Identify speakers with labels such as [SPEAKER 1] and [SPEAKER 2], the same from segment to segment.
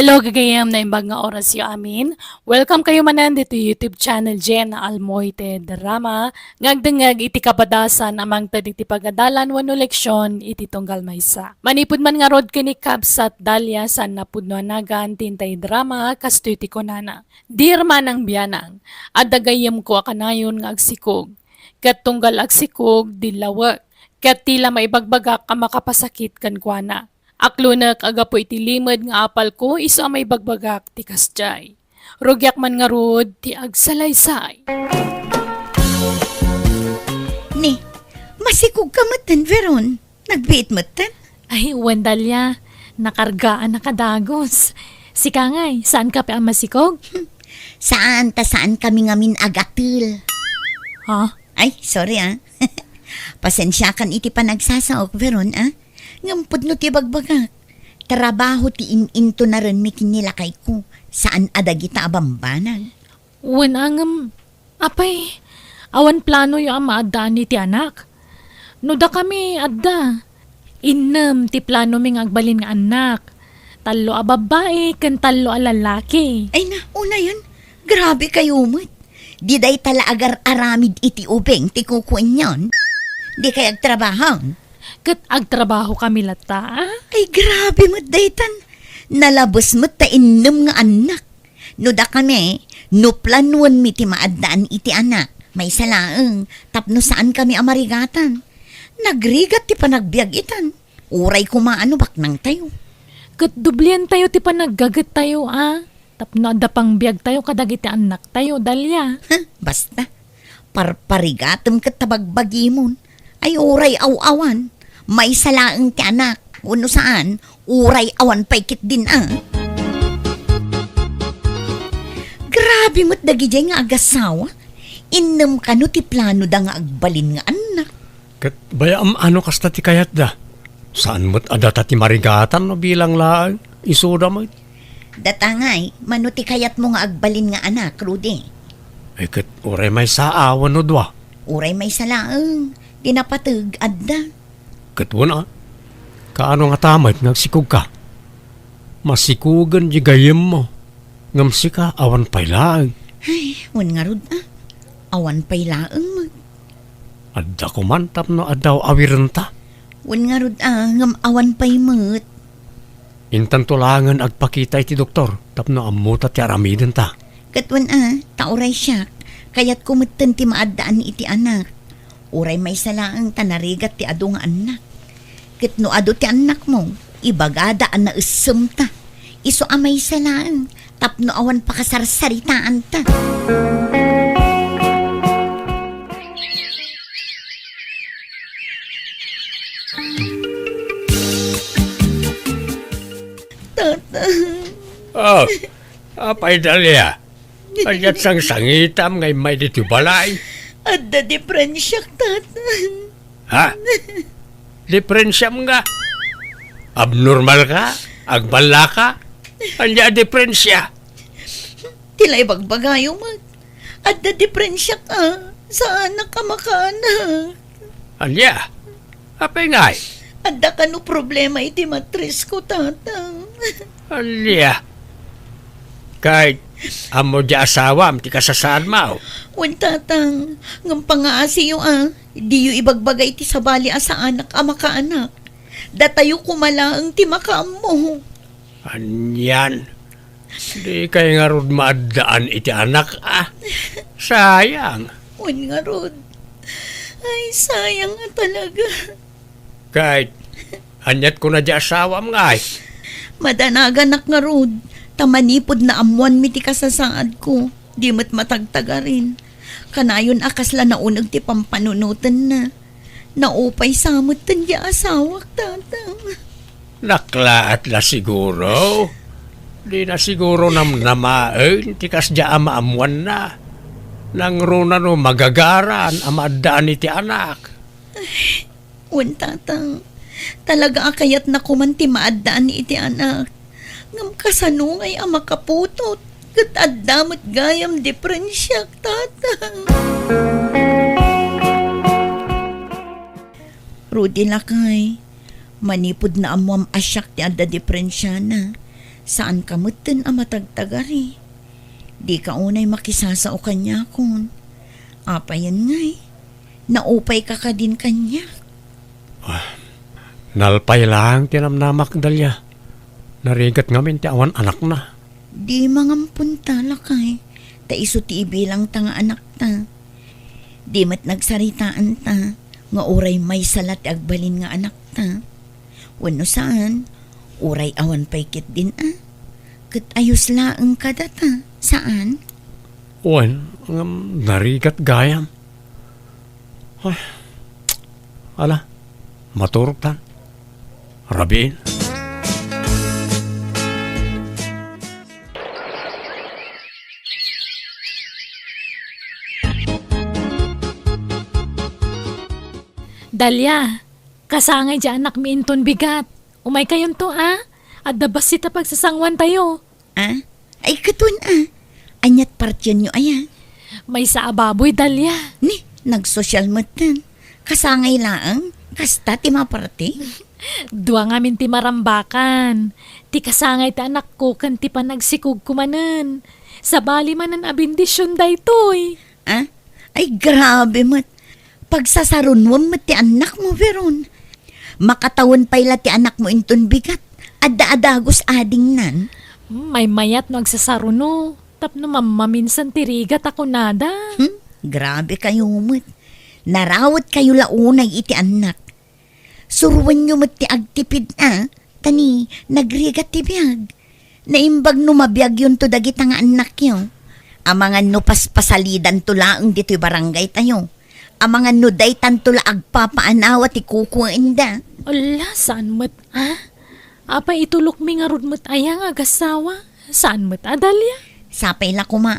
[SPEAKER 1] Hello, gagayam na imbag nga oras yo amin. Welcome kayo manan dito YouTube channel Jen na Almoite Drama. Ngagdengag iti kabadasan amang taditi pagadalan wano leksyon iti tunggal maysa. Manipud man nga rod kini kabsat dalya san napudno anagan tintay drama kasto iti konana. Dear manang biyanang, adagayam ko akanayon nga agsikog. Kat tunggal agsikog dilawag. Kat tila maibagbagak ka makapasakit kan kuana. Aklunak aga po iti limad nga apal ko iso may bagbagak ti kasjay. Rugyak man nga rod ti agsalaysay.
[SPEAKER 2] Ni, masikog ka matan, Veron. Nagbiit matan?
[SPEAKER 1] Ay, Wendalya, nakargaan na kadagos. Sika ngay, saan ka pa ang masikog?
[SPEAKER 2] Saan kami ngamin agatil?
[SPEAKER 1] Ha?
[SPEAKER 2] Ay, sorry Pasensya kan iti panagsasaok, Veron Ngampod no ti bagbagak. Trabaho ti ininto na rin mi kinilakay ko. Saan adagita abambanag?
[SPEAKER 1] Wenangam, apay, awan plano yung amaadaan ni ti anak. No da kami adda. Inam ti plano ming agbalin nga anak. Talo a babae, kan talo a lalaki.
[SPEAKER 2] Ay na, una yun. Grabe kayo mo't. Di day tala agar aramid iti ubeng ti kukuin yon. Di kay agtrabaho.
[SPEAKER 1] Kat agtrabaho kami lata.
[SPEAKER 2] Ay grabe mo't daytan. Nalabos mo't ta innem nga anak. No da kami, no planuan mi ti maadaan iti anak. May salaeng, tapno saan kami amarigatan. Nagrigat ti panagbiag itan. Uray kumaano baknang tayo.
[SPEAKER 1] Kat dublian tayo ti panaggagat tayo Tapno adda pang biag tayo kadagiti anak tayo dalya.
[SPEAKER 2] Basta, parparigatem kat tabagbagimon. Ay uray aw-awan. May salaeng ti anak. Uno saan, uray awan paikit din Grabe mo't dagijay nga agasawa. Innem ka no ti plano da nga agbalin nga anak.
[SPEAKER 3] Kat bayam ano kasta ti kayat da? Saan mo't adata ti marigatan no bilang laang isuda mo?
[SPEAKER 2] Datangay, mano ti kayat mo nga agbalin nga anak, Rudy.
[SPEAKER 3] Ay kat uray may saawan no dwa.
[SPEAKER 2] Uray may salaeng. Dinapatag adda.
[SPEAKER 3] Kat wala. Kaano nga tamay nagsikog ka? Masikugan di gayem mo. Ngamsi ka awan pay laang.
[SPEAKER 2] Ay, wan nga rod Awan pa'y laeng mo.
[SPEAKER 3] Adda ko man tapno addaw awiran ta.
[SPEAKER 2] Wan nga rod ngam awan pa'y mo't.
[SPEAKER 3] Intan tulangan agpakita iti doktor tapno amuta ti aramiden ta.
[SPEAKER 2] Katwan tauray siya. Kaya't kumatan ti maadaan iti anak. Uray may salaang tanarigat ti ado nga anak. Ket no ado ti anak mo, ibagada na usem ta. Iso amay salaang, tapno awan pakasarsaritaan ta. Tata.
[SPEAKER 3] Oh, apay dalya. Ayat sang sangitam ngay may dito balay.
[SPEAKER 2] Adda diferensyak, tata.
[SPEAKER 3] Ha? Diferensya mo nga. Abnormal ka? Agbala ka? Anya diferensya?
[SPEAKER 2] Tila'y bagbagayo mag. Adda diferensyak sa anak ka makaanak.
[SPEAKER 3] Anya? Apay ngay?
[SPEAKER 2] Adda ka no problema iti matris ko, tata.
[SPEAKER 3] Anya? Kahit amo di asawa, amti kasasaan mo.
[SPEAKER 2] Wan tatang, ngam pangaasi yung di yung ibagbagay ti sabali sa anak makaanak. Datayo kumalaang ti makaam mo.
[SPEAKER 3] Anyan. Di kayo nga rod maadaan iti anak Sayang.
[SPEAKER 2] Wan nga rod. Ay, sayang nga talaga.
[SPEAKER 3] Kahit anyat ko na di asawa mo nga
[SPEAKER 2] Madanaganak nga rod. Tamanipod na amuan mi ti kasasaad ko. Di mat matagtaga rin. Kanayon akasla na unag ti pampanunutan na. Naupay samot tan di asawak, tatang.
[SPEAKER 3] Naklaat la siguro. Di na siguro namaen, tikas di amaamuan na. Nang runa no magagaran, amadaan iti anak.
[SPEAKER 2] Wan tatang, talaga akayat na kumanti maadaan ni iti anak. Ngam kasanungay ang makaputot. Kat adamot gayam diferensyak, tatang. Rudy lakay, manipod na amuam asyak ti adda diferensya na. Saan ka mutin ang matagtagari? Di ka unay makisasa o kanya kun. Apa yan ngay? Naupay ka ka din kanya.
[SPEAKER 3] Nalpay lang tinamnamak dalya. Narigat ngamin ti awan anak na.
[SPEAKER 2] Di mangampunta lakay. Ta iso ti ibilang ta nga anak ta. Di mat nagsaritaan ta. Nga oray may salat ti agbalin nga anak ta. Wano saan? Oray awan paikit din Kat ayos laeng kada ta. Saan?
[SPEAKER 3] Wan, narigat gayam. Ay, ala, maturog tan. Rabiin.
[SPEAKER 1] Dalya, kasangay dyan anak mi inton bigat. Umay kayon to At dabas sita pagsasangwan tayo.
[SPEAKER 2] Ay katun Anyat partyan nyo
[SPEAKER 1] May sa ababoy, Dalya.
[SPEAKER 2] Ni, nagsosyal matan. Kasangay laang. Kasta ti maparte.
[SPEAKER 1] Dua ngamin ti marambakan. Ti kasangay ti anak ko kan ti panagsikog kumanan. Sa bali manan a bendisyon daytoy.
[SPEAKER 2] Ay grabe mat. Pagsasarunwam mat ti anak mo, Veron. Makatawan payla ti anak mo inton bigat. Adda-adagos ading nan.
[SPEAKER 1] May mayat no agsasaruno. Tapno mamaminsan tirigat ako nada.
[SPEAKER 2] Grabe kayo mat. Narawat kayo launay iti anak. Suruan nyo mat ti agtipid Tani, nagrigat ti biyag. Naimbag no mabiyag yun to dagita nga anak yun. Amangan no paspasalidan to laang dito'y barangay tayo. Amangan no daytan to la agpapaanawa ti kukuin da.
[SPEAKER 1] Ala, saan mat Apa itulok mi nga rod mat ayang agasawa? Saan mat Dalya?
[SPEAKER 2] Sapay la kuma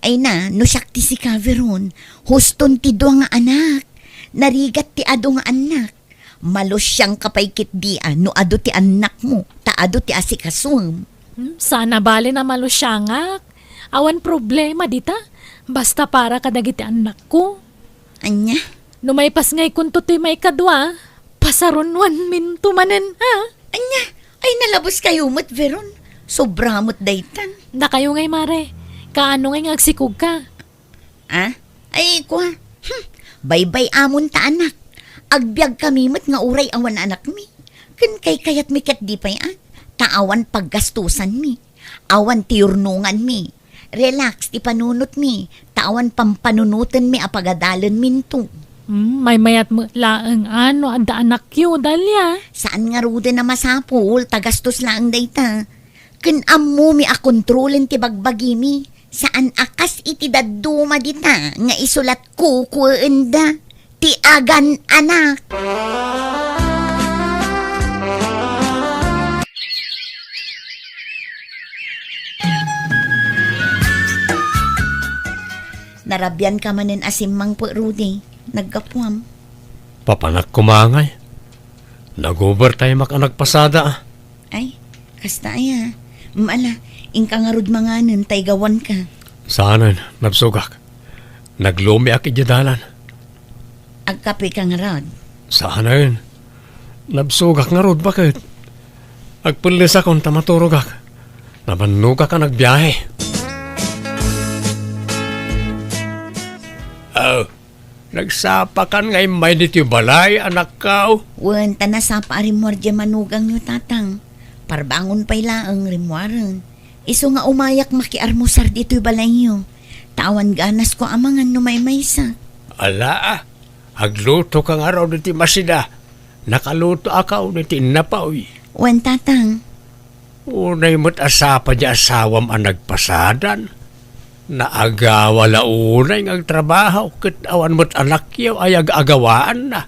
[SPEAKER 2] Ay na, no siyak ti si Caveron. Huston ti do nga anak. Narigat ti ado nga anak. Malos siyang kapaykit di no ado ti anak mo. Taado ti asikasum.
[SPEAKER 1] Sana bali na malusyangak. Awan problema dita. Basta para kadagiti anak ko.
[SPEAKER 2] Anya?
[SPEAKER 1] No may pasngay kunto ti may kadwa. Pasarunwan min tumanen
[SPEAKER 2] Anya? Ay nalabos kayo mat, Veron. Sobra mo't daytan.
[SPEAKER 1] Na kayo ngay mare. Kaano ngay agsikog ka?
[SPEAKER 2] Ay, kwa. Bye-bye amon ta anak. Agbyag kami mat nga uray awan anak mi. Kan kay kayat mi kat di pa'y Taawan paggastusan mi. Awan tiurnungan mi. Relax ti panunot mi. Taawan pampanunutan mi apagadalan minto.
[SPEAKER 1] May mayat mo laang ano anda anak yo, Dalya.
[SPEAKER 2] Saan nga rude na masapul, tagastos lang dayta. Kan ammo mi akontrolin ti bagbagi mi. Saan akas iti daduma dita nga isulat kukuenda ti agan anak. Narabyan ka manen asimang po, Rudy. Nagkapuam.
[SPEAKER 3] Papanak kumangay. Nag-overtime mak nagpasada.
[SPEAKER 2] Ay, kasta Maala, ingka nga rod manganan, tay gawan ka.
[SPEAKER 3] Saanan, nabsugak. Naglumi ak idyadalan.
[SPEAKER 2] Agkape ka nga rod.
[SPEAKER 3] Saanan, nabsugak nga rod bakit? Agpulis akong tamaturugak. Nabanuga ka nagbiyahe. Nagsapakan ngay may dito balay, anak kao.
[SPEAKER 2] Wan, tanasapa arimwar dya manugang nyo tatang. Parbangon pa'y laang rimwaran. Iso nga umayak makiarmusar dito'y balay nyo. Tawan ganas ko amangan no may maysa.
[SPEAKER 3] Ala, agluto ka nga raw dito masida. Nakaluto akaw dito napaoy.
[SPEAKER 2] Wan, tatang.
[SPEAKER 3] Unay mo't asapa dya asawam ang nagpasadan. Naagawa launay ng trabaho. Kitawan mo't anak yaw ay agawaan na.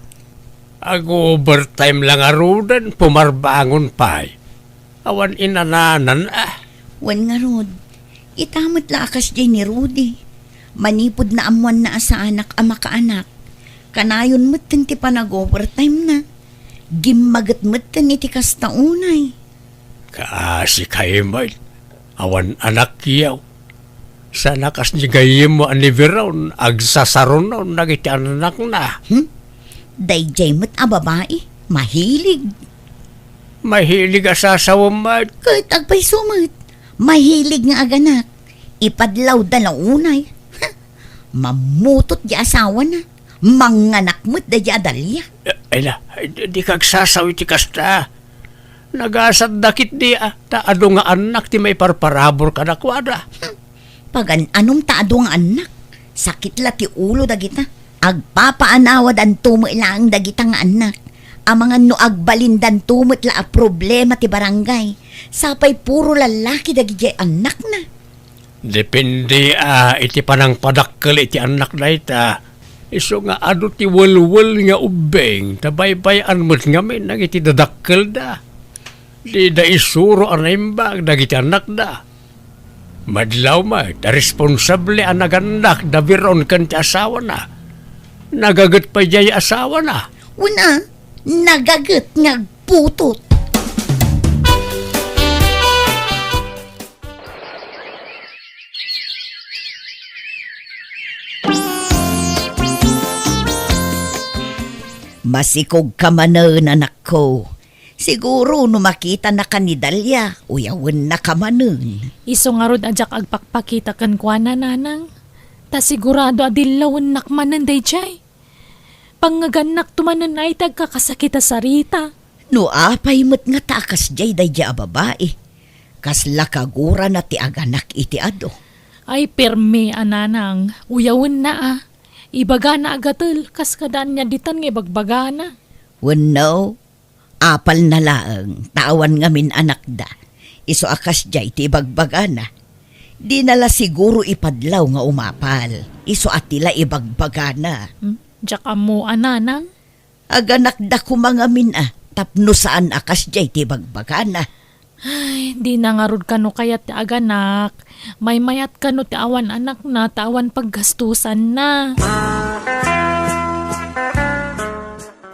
[SPEAKER 3] Ag-overtime lang arudan, pumarbangon pa'y. Awan inananan
[SPEAKER 2] Wan nga rod, itamot la akas dyan ni Rudy. Manipod na amuan na asa anak ama ka anak. Kanayon mo't ti pa nag-overtime na. Gimagat mo't iti kastaunay.
[SPEAKER 3] Kaasi kayo mo. Awan anak yaw. Sa nakas ni gayim mo aniviraw, agsasaron na, nagiti anak na.
[SPEAKER 2] Dayjay mo't babae, mahilig.
[SPEAKER 3] Mahilig asasawam mat.
[SPEAKER 2] Kat agpay sumot. Mahilig nga aganak. Ipadlaw dalaunay. Ha, mamutot di asawa na. Manganak mo't da di adalya.
[SPEAKER 3] Di kagsasaw iti kasta. Nagasad dakit di ta ado nga anak ti may parparabor kadakwada.
[SPEAKER 2] Pagan anong taado nga anak. Sakit la ti ulo dagita. Agpapaanawad ang tumilaang dagita nga anak. Ang mga no agbalindan tumot la a problema ti barangay. Sapay puro lalaki dagiti anak na.
[SPEAKER 3] Depende iti panang padakkel iti anak na ita. Iso nga ado ti walwal nga ubeng. Tabaybayan mo't ngamin nang iti dadakkel da. Di da isuro animbag dagiti anak da. Madlaw da responsable ang naganak da biron kan ti asawa na. Nagagat pa jay asawa na.
[SPEAKER 2] Una, nagagat nga putot. Masikog ka manen, anak ko. Siguro no makita na ka ni Dalia, uyawan na ka manen.
[SPEAKER 1] Iso nga rod ajak agpakpakita kan kwa na nanang. Ta sigurado adilawan nakmanan day jay. Pangaganak tumanan ay tagkakasakita sa rita.
[SPEAKER 2] No apay mo't nga takas jay day a babae. Kas lakagura na ti aganak iti ado.
[SPEAKER 1] Ay perme ananang, uyawan na Ibaga na agatel, kas kadaan niya ditan nga ibagbaga na.
[SPEAKER 2] Wano, apal na laang, tawan ngamin anak da. Iso akas jay ti ibagbaga na. Di nala siguro ipadlaw nga umapal. Iso atila ibagbaga na.
[SPEAKER 1] Diyak mo ananang.
[SPEAKER 2] Aganak da kumangamin tapno saan akas jay ti ibagbaga na.
[SPEAKER 1] Ay, di na nga rod kano kayat ti aganak. May mayat kano ti awan anak na, tawan paggastusan na.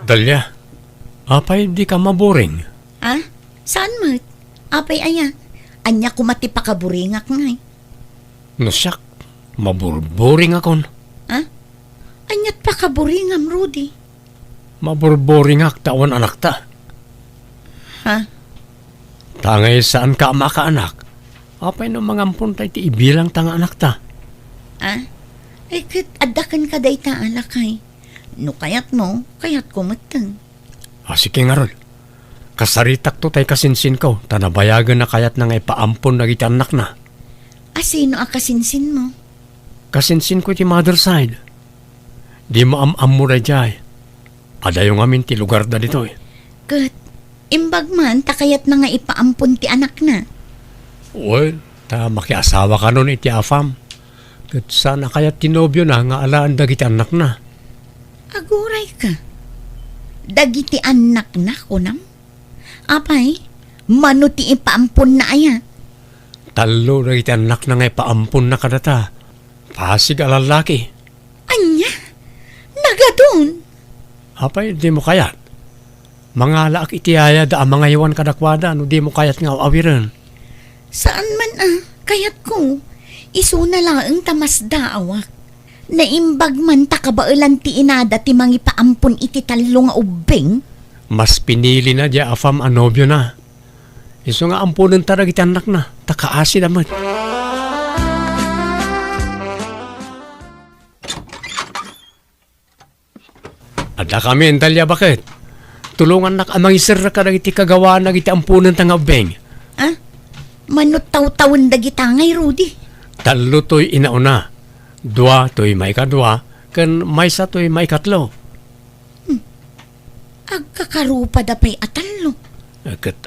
[SPEAKER 3] Dalia, apay di ka maboring.
[SPEAKER 2] Saan mo't? Apay aya. Anya kumati pakaburingak nga
[SPEAKER 3] Nasyak, maburboring akon.
[SPEAKER 2] Anyat pakaburingam, Rudy.
[SPEAKER 3] Maburboring ak tawan anak ta. Tangay saan ka ama ka anak? Apay no mangampun tayo ti ibilang tanga anak ta.
[SPEAKER 2] Kit adakan ka day ta alakay. No kayat mo, kayat kumatang.
[SPEAKER 3] Sige nga rol. Kasaritak to tayo kasinsin ko. Tanabayagan na kayat na ngay paampon na iti anak na.
[SPEAKER 2] Sino akasinsin mo?
[SPEAKER 3] Kasinsin ko ti mother side. Di mo am mo na jay. Adayo ngamin ti lugar da dito
[SPEAKER 2] Kat, imbag man, takayat na nga ipaampun ti anak na.
[SPEAKER 3] Well, ta makiasawa ka nun iti afam. Kat sana kaya tinobyo na nga alaan dagiti anak na.
[SPEAKER 2] Aguray ka. Dagiti anak na kunam. Apay, mano ti ipaampun na aya.
[SPEAKER 3] Talo dagiti anak na ngay paampon na kadata. Pasig alalaki.
[SPEAKER 2] Anya, nagadun.
[SPEAKER 3] Apay, di mo kayat. Mga laak itiyaya da ang mga iwan kadakwada no di mo kayat nga awiran.
[SPEAKER 2] Saan man kayat ko. Iso na laang tamas daawak. Naimbag man takabailan ti inada ti mangi paampun iti talo nga ubeng.
[SPEAKER 3] Mas pinili na di afam anobyo na. Iso nga ampunan tarag iti anak na. Takaasi naman. Ada kami, Dalia, bakit? Tulungan na amang isir na ka iti kagawa na iti ampunan tanga ubeng.
[SPEAKER 2] Manot taw-tawon dagita ngay, Rudy.
[SPEAKER 3] Talo to'y inauna. Dua to'y may kadwa. Kan may sa to'y may katlo.
[SPEAKER 2] Agkakarupa da pa'y atalo.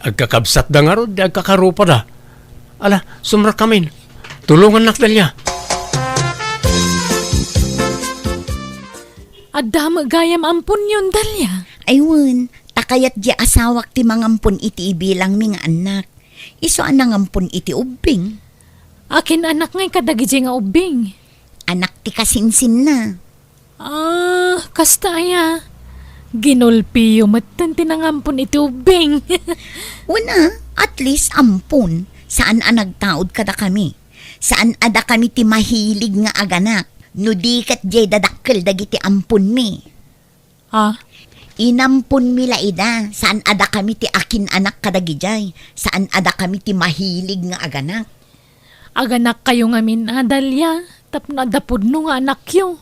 [SPEAKER 3] Agkakabsat da nga ro, di agkakarupa da. Ala, sumra kami. Tulungan nak Dalia.
[SPEAKER 1] Adama gayam ampun yun, Dalia.
[SPEAKER 2] Ayun, takayat di asawak ti mangampun iti ibilang mi nga anak. Iso anang ampun iti ubing.
[SPEAKER 1] Akin anak ngay kadagiti nga ubing.
[SPEAKER 2] Anak ti kasinsin na.
[SPEAKER 1] Kasta aya. Ginulpi matan tinangampun iti ubing.
[SPEAKER 2] Una, at least ampun. Saan nagtaod kada kami? Saan ada kami ti mahilig nga aganak? No di kat jay dadakkel dagiti ampun mi. Inampun mila ida, saan ada kami ti akin anak kadagijay, saan ada kami ti mahilig nga aganak.
[SPEAKER 1] Aganak kayo ngamin Dalya, tapno dapod no nga anak yo.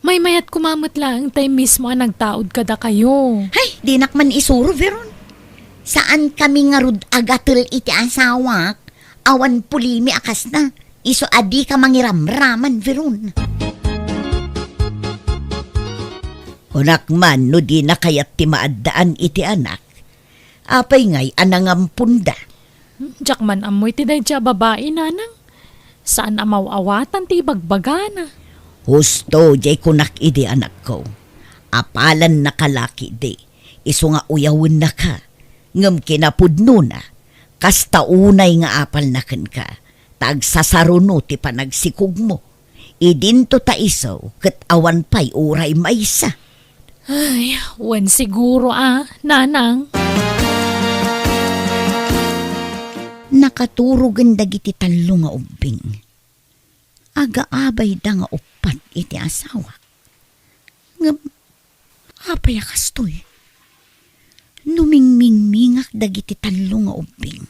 [SPEAKER 1] May mayat kumamot lang, tay mismo ang nagtaod kada kayo.
[SPEAKER 2] Hay, di nakman isuro, Veron. Saan kami nga rud agatul iti asawak, awan pulimi akas na, iso adi ka mangiramraman, Veron. Unak man, no di na kayat ti maaddaan iti anak, apay ngay anangampunda.
[SPEAKER 1] Jakman amoy ti dayja babae nanang. Saan amaw-awatan ti bagbagana?
[SPEAKER 2] Husto, jay kunak idi anak ko. Apalan na kalaki di, iso nga uyawin na ka, ngam kinapudno na, kasta unay nga apal na kan ka, tag sasaruno ti panagsikog mo. Idinto ta iso, ket awan pay uray maysa.
[SPEAKER 1] Ay, wen siguro nanang.
[SPEAKER 2] Nakaturugan dagiti talo nga ubing. Aga-abay da nga upat iti asawa. Nga, apay akastoy. Numingmingmingak dagiti talo nga ubing.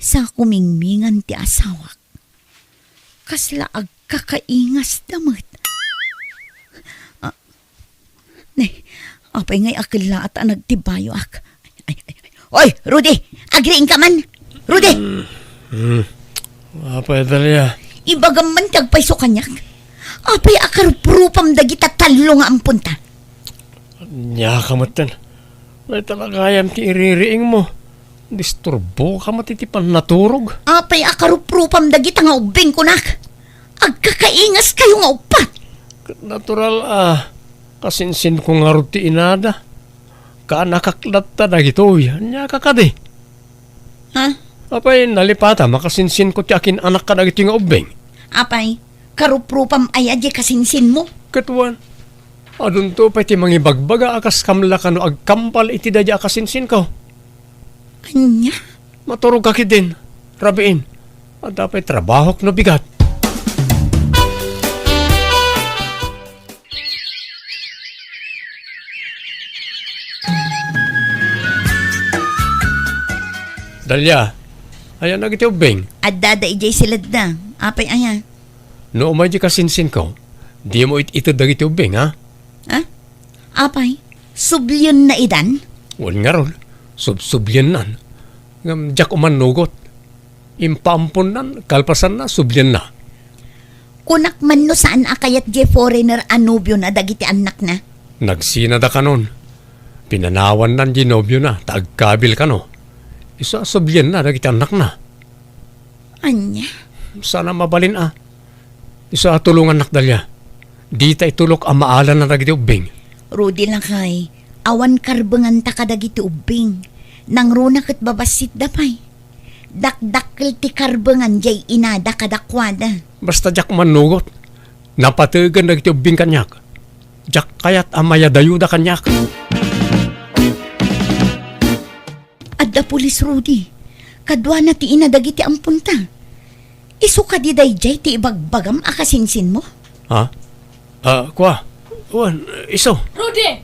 [SPEAKER 2] Sa kumingmingan ti asawa. Kasla agkakaingas damat. Apay ngay akila at nagtibayo ak. Oy, Rudy! Agriin ka man! Rudy!
[SPEAKER 3] Apay, Dalya.
[SPEAKER 2] Ibagam man tagpayso kanyak. Apay akarupurupam dagita talo nga ang punta.
[SPEAKER 3] Nya ka matan. May talagayam ti iririing mo. Disturbo ka matitipan naturog.
[SPEAKER 2] Apay akarupurupam dagita nga ubing kunak. Agkakaingas kayo nga upat.
[SPEAKER 3] Natural kasinsin ko nga ruti inada. Kaanakaklat ta na gitoy. Nya ka kadi.
[SPEAKER 2] Ha?
[SPEAKER 3] Apay nalipata makasinsin ko ti akin anak ka na gito nga ubeng.
[SPEAKER 2] Apay, karupurupam ay adye kasinsin mo.
[SPEAKER 3] Katuan. Adun to pa ti mangibagbaga akas kamla ka no agkampal iti dadya akasinsin ko.
[SPEAKER 2] Anya?
[SPEAKER 3] Maturog ka din. Rabiin. At dapat trabahok no bigat. Dalya, ayan na giti ubeng.
[SPEAKER 2] At dada ijay silad na. Apay aya.
[SPEAKER 3] No umay di kasinsin ko, di mo ito dagiti ubeng, ha?
[SPEAKER 2] Ha? Apay, sublyon na idan?
[SPEAKER 3] Wan nga ron, sublyan nan. Ngam jak uman nugot. Impampon nan, kalpasan na, sublyan na.
[SPEAKER 2] Kunak man no saan akayat jay foreigner anubyo na dagiti anak na?
[SPEAKER 3] Nagsina da kanon. Pinanawan nan ginobyo na, taagkabil ka no. Isa sublyan na, dagiti anak na.
[SPEAKER 2] Anya?
[SPEAKER 3] Sana mabalin Isa tulungan nak Dalya. Di ta itulok ang maalan na dagiti ubing.
[SPEAKER 2] Rudy lang kay, awan karbangan ta kadagiti ubing. Nang runa ket babasit dapay. Dakdakkel ti karbangan jay inada kadakwada.
[SPEAKER 3] Basta jak manugot. Napatugan dagiti ubing kanyak. Jak kayat amaya dayuda kanyak.
[SPEAKER 2] Adda pulis Rudy, kadwa na ti inadagiti ang punta. Isu ka di dayjay ti ibagbagam akasinsin mo?
[SPEAKER 3] Ha? Kwa? Wan, iso.
[SPEAKER 1] Rudy!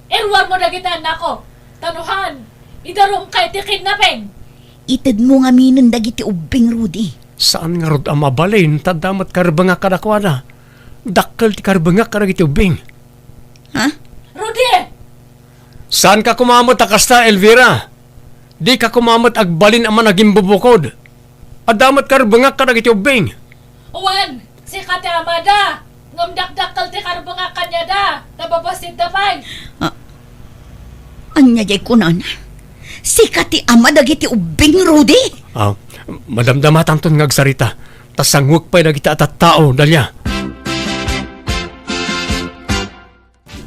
[SPEAKER 1] Erwar mo na kita nako. Tanuhan! Idarong kay ti kidnapping!
[SPEAKER 2] Ited mo nga minin dagiti ubing Rudy.
[SPEAKER 3] Saan nga rod ang mabalin? Tadamat karbanga kadakwada. Dakkel ti karbanga kadagiti ubing.
[SPEAKER 2] Ha?
[SPEAKER 1] Rudy!
[SPEAKER 3] Saan ka kumamot akasta, Elvira? Di ka kumamot agbalin ang managing bubukod. Adamat karbanga kadagiti ubing.
[SPEAKER 1] Uwan! Si Kate Amada! Ngamdakdakal ti karbanga kanya da! Nababasid da pay!
[SPEAKER 2] Anya jay kunan. Sikat ti ama dagiti ubing Rudy.
[SPEAKER 3] Madamdamatan ton ngagsarita. Tasangwag pa'y dagiti atat tao, Dalya.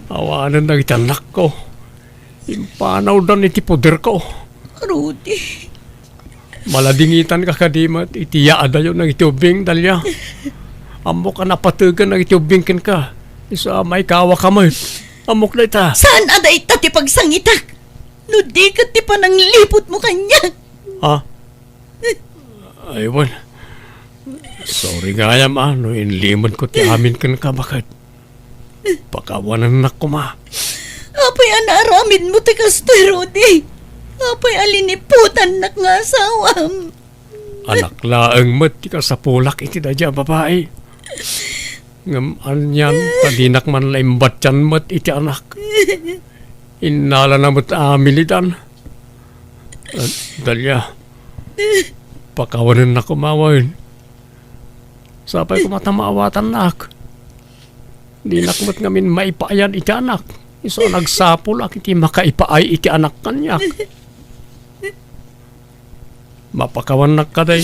[SPEAKER 3] Awanan dagiti anak ko. Impanaw dan iti poder ko.
[SPEAKER 2] Rudy.
[SPEAKER 3] Maladingitan ka kadimat, itiyaada yun ng itubing, Dalya. Amok ka napatugan ng itubing kin ka. Isa may kawa kamay. Amok na ita.
[SPEAKER 2] Saan aday ta ti pagsangitak? No di ka ti panang lipot mo kanya.
[SPEAKER 3] Aywan. Sorry nga yam no inlimod ko ti amin kin ka bakit. Pakawanan na ko ma.
[SPEAKER 2] Apay anaramin mo ti kastoy, Rudy. Apay aliniputan nak nga asawam.
[SPEAKER 3] Anak laeng met ti kasapulak iti dadya babae. Ngam anyan tadinak man laimbat yan met iti anak. Inala na met amilidan. Dalya, pakawanan na kumawain. Sapay ko matamawatan nak. Di nakmat ngamin maipayan iti anak. Iso nagsapul ak iti makaipaay iti anak kanyak. Mapakawan nak kaday.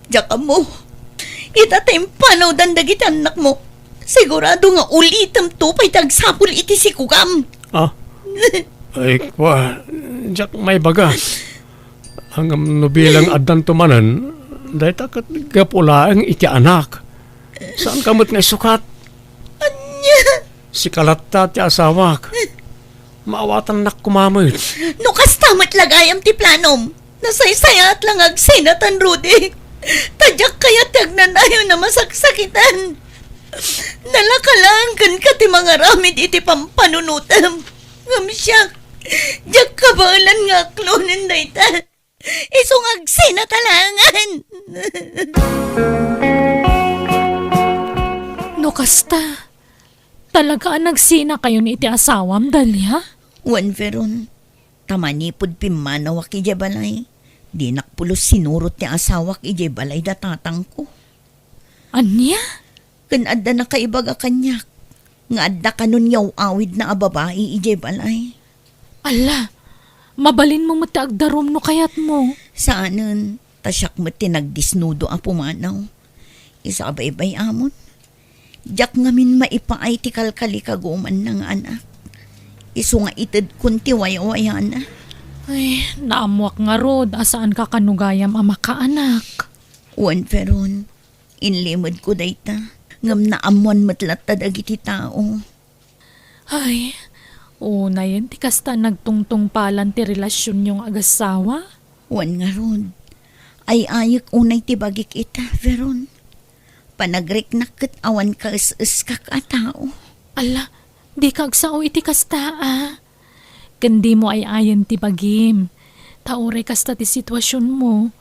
[SPEAKER 2] Diyak mo. Itatay panaw dagiti anak mo. Sigurado nga ulitam tupay tagsapul iti si Kukam.
[SPEAKER 3] Ah, ay kwa, jak may baga. Hanggang nubilang adan tumanan, dahil takat gapulaang iti anak. Saan kamot nga sukat?
[SPEAKER 2] Anya?
[SPEAKER 3] Si Kalatta ti asawak. Maawatan nak kumamit.
[SPEAKER 2] No kastamat lagayam ti planom. Nasaysayat lang agsinatan, Rudy. Tadyak kaya tagnanayo na masaksakitan. Nalakalangan ka ti mga ramid iti pampanunutam. Ngamsyak, diyak kabalan nga klonin na ita. Isong agsinatalangan.
[SPEAKER 1] No kasta, talaga nagsina kayo ni iti asawam, Dalya?
[SPEAKER 2] Wan veron, tamanipod pimanawak ije balay. Di nakpulos sinurot ti asawak ije balay datatang ko.
[SPEAKER 1] Anya?
[SPEAKER 2] Kan adda na kaibaga kanyak. Nga adda kanon yaw awid na ababae ije balay.
[SPEAKER 1] Ala, mabalin mo mataagdarom no kayat mo.
[SPEAKER 2] Saanan, tasyak mo tinagdisnudo a pumanaw. Isa abay-bay amon. Diyak ngamin maipaay ti kalkali kaguman ng anak. Isu nga itid kunti waya-waya na.
[SPEAKER 1] Ay, naamwak nga rod, asaan ka kanugayam ama ka anak.
[SPEAKER 2] Wan peron, inlimod ko dayta. Ngam na amuan matlatad agiti tao.
[SPEAKER 1] Ay, una yun, ti kasta nagtungtung palan ti relasyon yung agasawa.
[SPEAKER 2] Wan nga rod. Ay ayik unay ti bagik ita, veron. Panagriknak ket awan ka is kak a tao.
[SPEAKER 1] Ala, di ka agsao iti kasta Kandi mo ay ayan ti bagim. Taure kasta ti sitwasyon mo.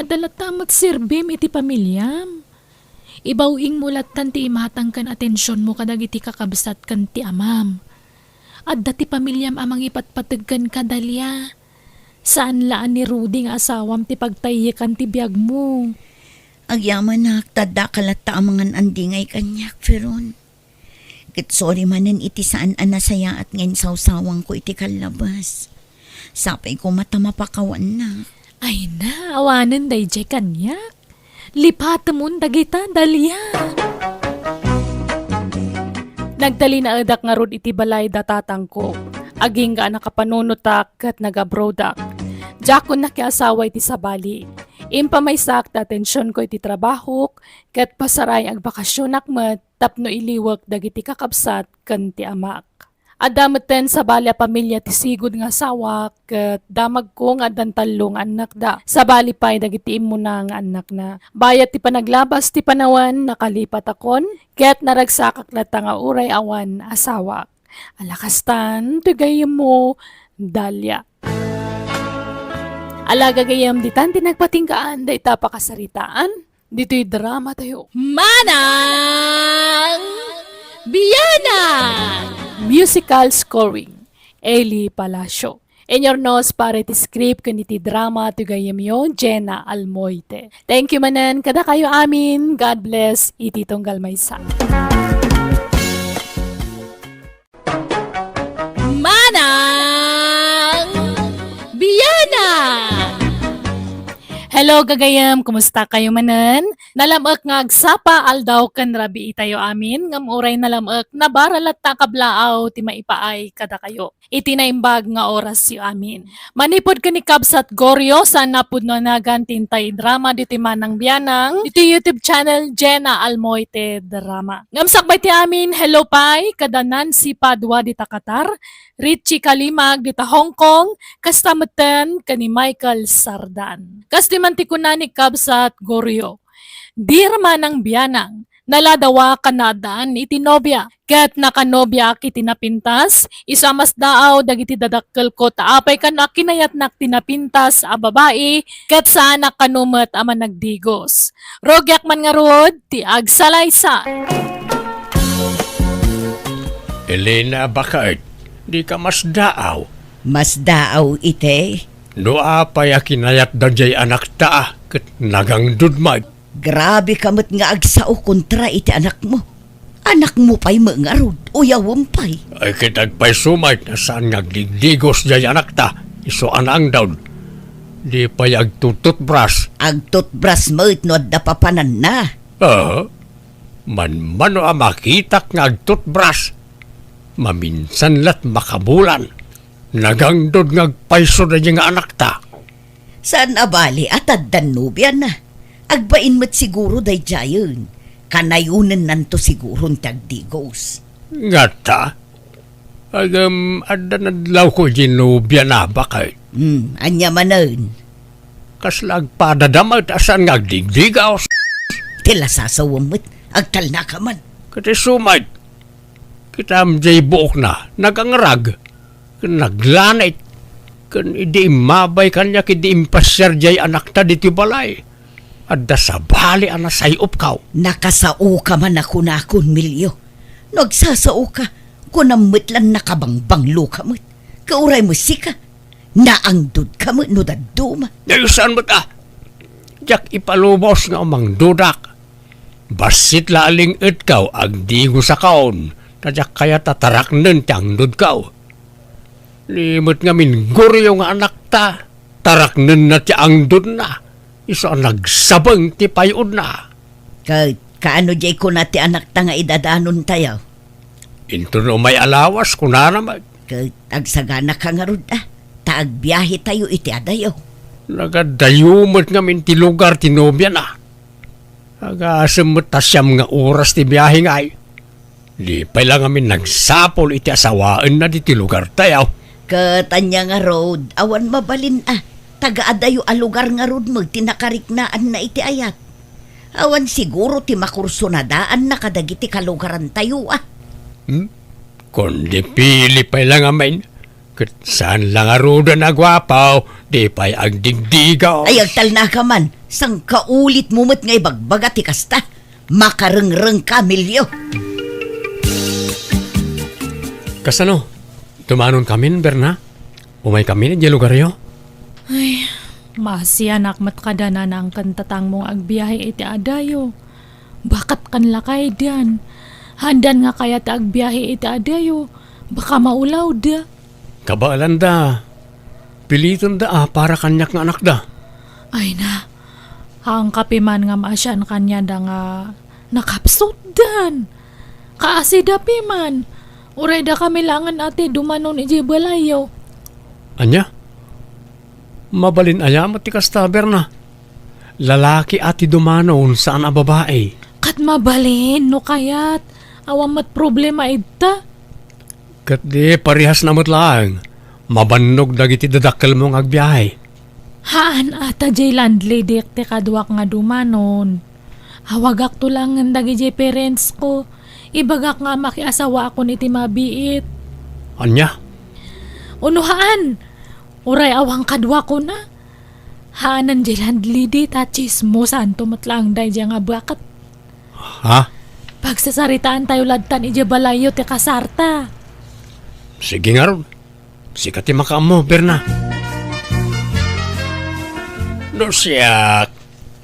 [SPEAKER 1] Adalata magsirbim iti pamilyam. Ibawing mulatan ti imatang kan atensyon mo kadag iti kakabsat kan ti amam. Adda ti pamilyam amang ipatpatagkan ka, Dalya. Saan laan ni Rudy nga asawam ti pagtayikan ti biyag mo?
[SPEAKER 2] Agyaman na tada kalata amangan andingay kanyak, Feron. Kit sorry manen iti saan anasaya at ngayon sawsawang ko iti kalabas. Sapay ko mata mapakawan na.
[SPEAKER 1] Ay na, awanan day jay kanyak. Lipat mo dagita, Dalya. Nagdali na edak nga rod iti balay datatang ko. Aging ga nakapanunutak kat nagabrodak. Jakon na kiasawa iti sabali. Impa may sakta atensyon ko iti trabaho kat pasaray ang bakasyon akmet tapno iliwak dagiti kakabsat kan ti amak. Adameten sa balya pamilya ti sigud nga asawa ket damag ko nga dantalong anak da. Sa bali pay dagiti imo na nga anak na. Bayat ti panaglabas ti panawan nakalipat akon ket naragsakak lata nga uray awan asawa. Alakastan tugay mo Dalya. Alaga gayam ditan tinagpatingkaan da itapakasaritaan. Dito'y drama tayo. Manang Biyana! Musical scoring. Eli Palacio. In your nose para iti script kaniti drama to gayam yo, Jenna Almoite. Thank you manan, kada kayo amin. God bless, iti tunggal maysa. Manang Biyana! Hello gagayam, kumusta kayo manan? Nalamak nga agsapa aldaw kan rabi itayo amin, ngam oray nalamak na baralat takablaaw ti maipaay kada kayo. Itinaimbag nga oras yu amin. Manipod ka ni Kabsat Goryo sa napod no nagantintay drama diti Manang Biyanang, diti YouTube channel Jenna Almoite Drama. Ngam sakbay ti amin, hello pay, kada Nancy Padua dita Qatar, Richie Kalimag dita Hong Kong, kastameten kani Michael Sardan. Kastiman ti kunani Kabsat Goryo. Dear Manang Biyanang, Naladawa kanadaan iti nobya. Ket nakanobya kiti napintas, isamas daaw dagiti dadakkel ko taapay kan kinayat nak tinapintas a babae, ket saan kanumet a managdigos. Rogyak man nga rod, ti agsalaysa.
[SPEAKER 3] Elena, bakit? Di ka mas daaw.
[SPEAKER 2] Mas daaw ite.
[SPEAKER 3] No apay a kinayat dajay anak ta, ket nagang dudmay.
[SPEAKER 2] Grabe kamot nga agsao kontra iti anak mo. Anak mo pa'y mangarod, uyawam pa'y.
[SPEAKER 3] Ay kitag pa'y sumay na saan ngagdigdigos jay anak ta, iso anang daw. Di pa'y agtututbras.
[SPEAKER 2] Agtutbras mo no da papanan na.
[SPEAKER 3] Man o makitak nga agtutbras. Maminsan lat makabulan. Nagangdod ngagpaiso na yung anak ta.
[SPEAKER 2] Saan abali at addanubyan na? Agbain mo't siguro day jayon. Kanayunan nanto siguro tagdigos.
[SPEAKER 3] Ngata? Ada nadlaw ko ginubya na bakit?
[SPEAKER 2] Anya manan.
[SPEAKER 3] Kaslag padadamay asan ngagdigdigaw.
[SPEAKER 2] Tila sasawam mo't agtal na ka man.
[SPEAKER 3] Kati sumay. Kitam jay buok na, nagangrag. Naglanit. Kan idi mabay kanya kidi impasyar jay anak ta diti balay. Adda sa bali ana sayop kaw.
[SPEAKER 2] Nakasao ka man ako na akong milyo. Nagsasao ka, kunamit lang nakabangbanglo ka mo't. Kauray mo sika, naangdod ka mo't no daduma.
[SPEAKER 3] Nayusan mo ta? Jak ipalubos nga umang dudak. Basit laling it kaw ag digo sa kaon. Tadyak kaya tatarak nun tiyang dud kaw. Limot nga minguryo nga anak ta. Tarak nun na tiyang dud na. Iso nagsabang ti payod na.
[SPEAKER 2] Kaano jay ko na ti anak ta nga idadanon tayo?
[SPEAKER 3] Into no may alawas ko na naman.
[SPEAKER 2] Agsagana ka nga rod taagbiyahe tayo iti adayo.
[SPEAKER 3] Nagadayumot nga min ti lugar ti nobya na. Agasamot tasyam nga oras ti biyahe nga ay. Di pa lang amin nagsapol iti asawaan na di ti lugar tayo.
[SPEAKER 2] Katanya nga road, awan mabalin taga-adayo a lugar nga rod mo, tinakariknaan na iti ayat. Awan siguro ti makurso na daan na kadagiti kalugaran tayo
[SPEAKER 3] Kundi pili pa lang amin. Saan lang aruda na gwapaw, di pa'y agdigdigaw.
[SPEAKER 2] Ay agtal na ka man, sang kaulit mumot nga ibagbaga ti kasta. Makarengreng ka, milyo.
[SPEAKER 3] Kasano? Tumanon kami, Berna? Umay kami ni lugar yo?
[SPEAKER 1] Ay, masiyanak matkada na ng kantatang mong agbiyahe iti adayo. Bakat kan lakay diyan. Handan nga kaya ta agbiyahe iti adayo. Baka maulaw da.
[SPEAKER 3] Kabaalan da. Piliton da para kanyak nga anak da.
[SPEAKER 1] Ay na, ang kapiman nga maasyan kanya da nga nakapsot dan. Kaasida piman. Uray da kami langan ate dumanon iji balayo.
[SPEAKER 3] Anya? Mabalin ayam at tikastaber na. Lalaki ati dumanon saan a babae.
[SPEAKER 1] Kat mabalin no kayat. Awamat problema ita.
[SPEAKER 3] Kat di parihas namot lang. Mabannog dagiti dadakkel mong agbiyahe.
[SPEAKER 1] Haan ata jay landlady te kadwak nga dumanon. Hawagak to lang nga dagi parents ko. Ibagak nga makiasawa ako niti mabiit.
[SPEAKER 3] Anya?
[SPEAKER 1] Unuhaan! Uray awang kadwa ko na. Haanan jay landlady ta chismo santo matlang day jay nga bakat.
[SPEAKER 3] Ha?
[SPEAKER 1] Pagsasaritaan tayo ladtan ija balayo te kasarta.
[SPEAKER 3] Sige nga ron. Sikati makaamo, Berna. No siya,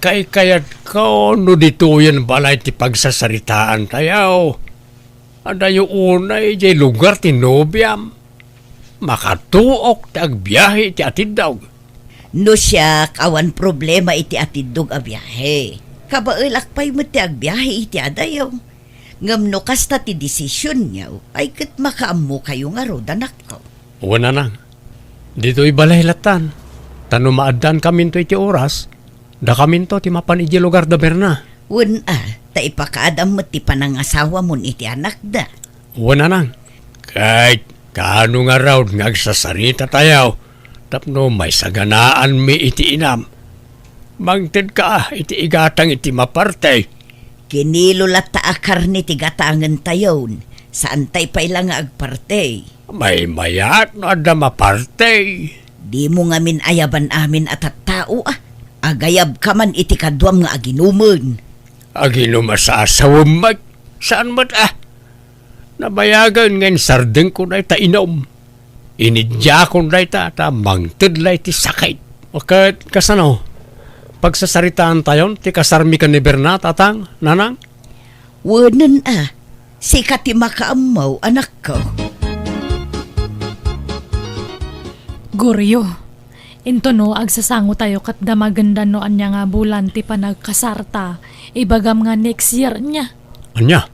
[SPEAKER 3] kayat ko no dito yan balay ti pagsasaritaan tayo. Ada yung unay jay lugar ti nobyam. Makatuok ti agbiyahe ti atid daw.
[SPEAKER 2] No siya, awan problema iti atidog a biyahe. Kabailak pa'y mo ti agbiyahe iti adayaw. Ngam no kasta ti desisyon niyaw, ay kat makaamu kayo nga rod anak ko.
[SPEAKER 3] Wala nang. Dito ibalay latan. Tano maaddan kamin to iti oras. Da kamin to ti mapan iti lugar da Berna.
[SPEAKER 2] Wan ta ipakaadam mo ti panangasawa mo iti anak da.
[SPEAKER 3] Wala nang. Kahit kaano nga raw ngagsasarita tayo. Tapno may saganaan mi iti inam. Mangted ka iti igatang iti maparte.
[SPEAKER 2] Kinilulat ta akar ni tigatangan tayon. Saan tay pa ilang nga agparte.
[SPEAKER 3] May mayat no adda maparte.
[SPEAKER 2] Di mo ngamin ayaban amin at tao Agayab ka man iti kadwam nga aginuman.
[SPEAKER 3] Aginuma sa asawam mat. Saan mat Nabayagan ngayon sardeng ko na ita inom. Inidya ko na ita mangtid la iti sakit. Bakit kasano? Pagsasaritaan tayon, ti kasarmi ka ni Berna, tatang, nanang?
[SPEAKER 2] Wanan si kati makaamaw anak ko.
[SPEAKER 1] Goryo, into no, agsasango tayo kat damaganda no anya nga bulan ti panagkasarta. Ibagam nga next year niya.
[SPEAKER 3] Anya?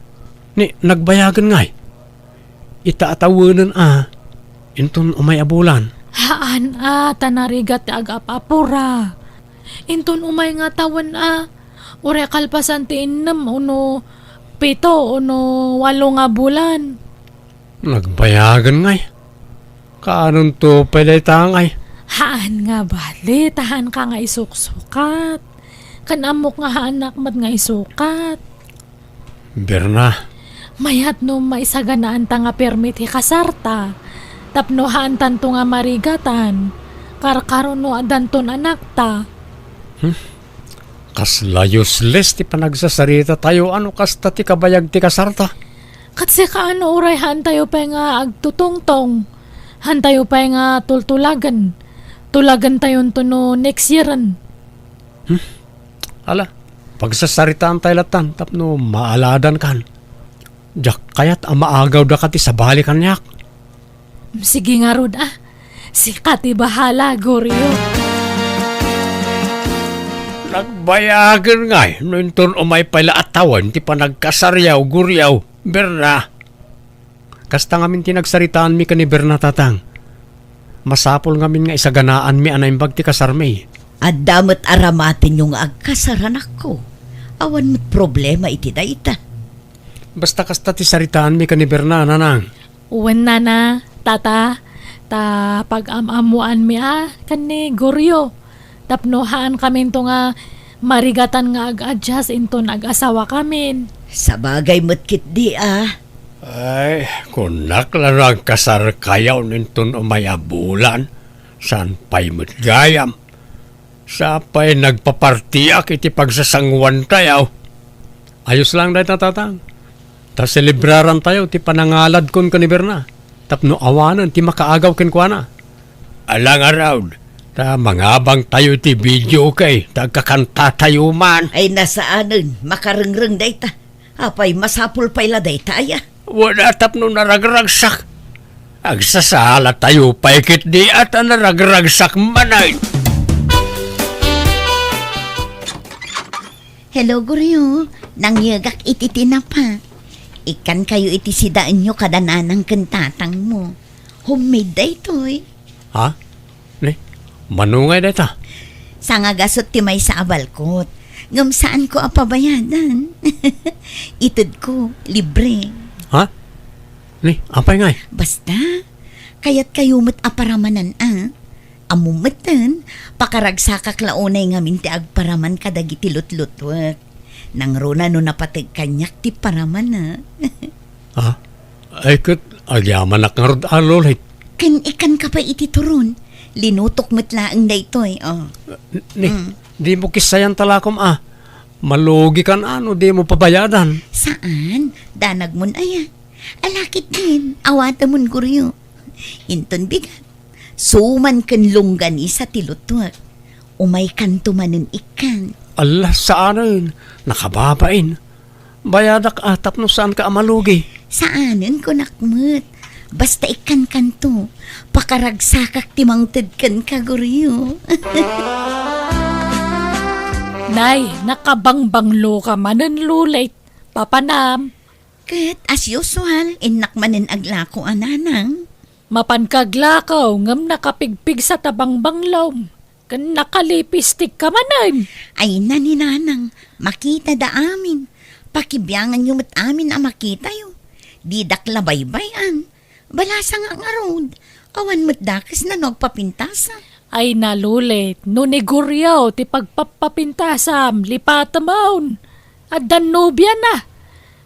[SPEAKER 3] Ni, nagbayagan ngay. Itaatawanan inton umay abulan.
[SPEAKER 1] Haan tanarigat ti agapapura. Inton umay nga tawan ure kalpasan ti innam uno 7 uno 8 nga bulan.
[SPEAKER 3] Nagbayagan ngay. Kaanon to pwede tangay?
[SPEAKER 1] Haan nga bali, tahan ka nga isuksukat. Kanamok nga haanak mat nga isukat.
[SPEAKER 3] Berna,
[SPEAKER 1] Mayat no maisaganaan ta nga permit kasarta. Tapno haan tanto nga marigatan. Karkaron no adanton anak ta.
[SPEAKER 3] kasla useless ti panagsasarita tayo ano kasta ti kabayag ti kasarta.
[SPEAKER 1] Kasi kaano uray haan tayo pa nga agtutungtong. Han tayo pa nga tultulagan. Tulagan tayo no next yearan.
[SPEAKER 3] Ala, pagsasaritaan tayo latan tapno maaladan kan. Diyak kayat maagaw da kati sa balikan niyak.
[SPEAKER 1] Sige nga rod Sikati bahala, Goryo.
[SPEAKER 3] Nagbayagan ngay, nunton umay pala atawan, ti panagkasaryaw, guryaw, Berna. Kasta ngamin tinagsaritaan mi ka ni Berna tatang. Masapol ngamin nga isaganaan mi anay bag ti kasarmi.
[SPEAKER 2] At damat aramatin yung agkasaran ako. Awan mo't problema iti dayta.
[SPEAKER 3] Basta kasta ti saritaan mi ka ni Berna, nanang.
[SPEAKER 1] Uwan na, tata. Pag-amamuan mi kani Goryo. Tapnohaan kami to nga marigatan nga ag-adjust into nag-asawa kamin.
[SPEAKER 2] Sa bagay mo't kit di
[SPEAKER 3] Ay, kunak lang ang kasar kayaw nintun umayabulan. San pa'y matgayam. Sa pa'y nagpapartiyak iti pagsasangwan tayo. Ayos lang dahil tatang. Ta selebraran tayo ti panangalad kon ka ni Berna. Tapno awanan ti makaagaw ken kuana. Alang around. Ta mangabang tayo ti video kay tagkakanta tayo man.
[SPEAKER 2] Ay nasaanan, makarengreng dayta. Apay masapul payla dayta
[SPEAKER 3] Wala tapno naragragsak. Agsasala tayo paikit di at naragragsak manay.
[SPEAKER 2] Hello, Goryo. Nangyagak iti tinapa. Ikan kayo iti sidaan nyo kadananang kantatang mo. Homemade da ito'y.
[SPEAKER 3] Ha? Ni? Manungay data.
[SPEAKER 2] Sa nga gasot ti may sa abalkot. Ngam saan ko apabayadan? Itid ko, libre.
[SPEAKER 3] Ha? Ni, apay ngay.
[SPEAKER 2] Basta, kayat kayo mat aparamanan Amumatan, pakaragsakak launay nga minti agparaman kadagiti lutlutwak. Nang runa no napatig kanyak ti paraman
[SPEAKER 3] Ha? Ay kat, agyaman nakarod alolay.
[SPEAKER 2] Ken ikan ka pa iti turon. Linutok matlaang na ito'y.
[SPEAKER 3] Ni, di mo kisayan talakom Malugi kan di mo pabayadan.
[SPEAKER 2] Saan? Danag mon Alakit din, awata mon Goryo. Inton bigat. Suman ken lunggan isa tilutwak. Umay kanto manen ikan.
[SPEAKER 3] Allah saanin, nakababain. Bayadak atap no saan ka amalugi.
[SPEAKER 2] Saanin ko nakmut. Basta ikan kanto. Pakaragsakak timangtid kan ka Goryo.
[SPEAKER 1] Nay, nakabangbanglo ka manan lulit. Papanam.
[SPEAKER 2] Kat as usual, inakmanin aglako ananang.
[SPEAKER 1] Mapankaglakaw ngam nakapigpig sa tabangbanglaw. Kan nakalipistik ka manan.
[SPEAKER 2] Ay na ni nanang, makita da amin. Pakibiyangan yung mat amin makita yo. Di dakla baybayan. Balasa nga nga road. Awan mat dakas na nagpapintasa.
[SPEAKER 1] Ay nalulit, no neguryaw ti pagpapapintasam, lipatamaon. At Danubia na.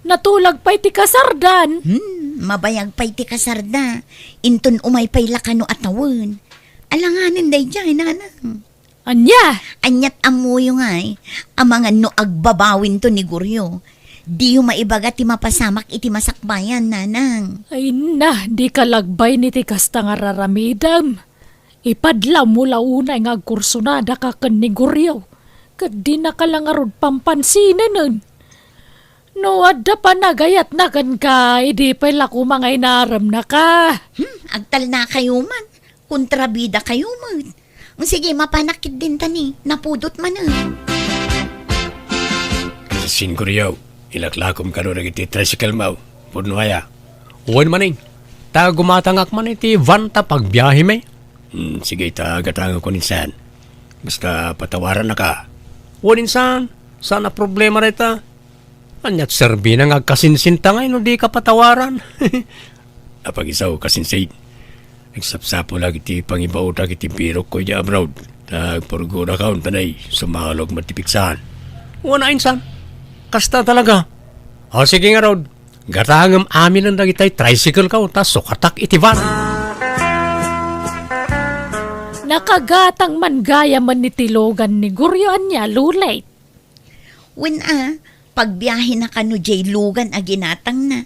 [SPEAKER 1] Natulag pa'y ti kasardan.
[SPEAKER 2] Mabayag pa'y ti kasarda. Inton umay pa'y lakano atawon. Alanganin day dyan, nanang.
[SPEAKER 1] Anya?
[SPEAKER 2] Anyat amuyo nga'y, amangan no agbabawin to ni Guryo. Di yung maibaga ti mapasamak iti masakbayan, nanang.
[SPEAKER 1] Ay na, di kalagbay ni ti kasta nga raramidam. Ipadlaw mula unay nga kursunada ka kaniguryaw. Kadi na kalangarod pampansinan nun. No, adda pa nagayat na kan ka, idi pa'y lako mga inaram na ka.
[SPEAKER 2] Agtal na kayo man. Kontrabida kayo man. Sige, mapanakit din tani. Napudot man
[SPEAKER 3] Singkuryaw, ilaklakom ka rin iti tricycle mo. Puno kaya. Uwan maning. Ta gumatangak man iti van ta pagbiyahe may. Sige, ta gatanga ko ninsan. Basta patawaran na ka. Uwan ninsan, sana problema rita. Anyat serbi na nga kasinsinta ngay no di ka patawaran. Apag isaw kasinsin. Nagsapsapo lagi ti pangibaw lagi ti pirok ko di abroad. Nagpurgo na kaon tanay sumalog matipiksahan. Wala insan. Kasta talaga. O sige nga Rod. Gatangam amin ang lagi tayo tricycle ka ta sukatak iti van.
[SPEAKER 1] Nakagatang man gaya man ni tilogan ni Guryoan niya lulay.
[SPEAKER 2] Pagbiyahe na kano jay lugan a ginatang na.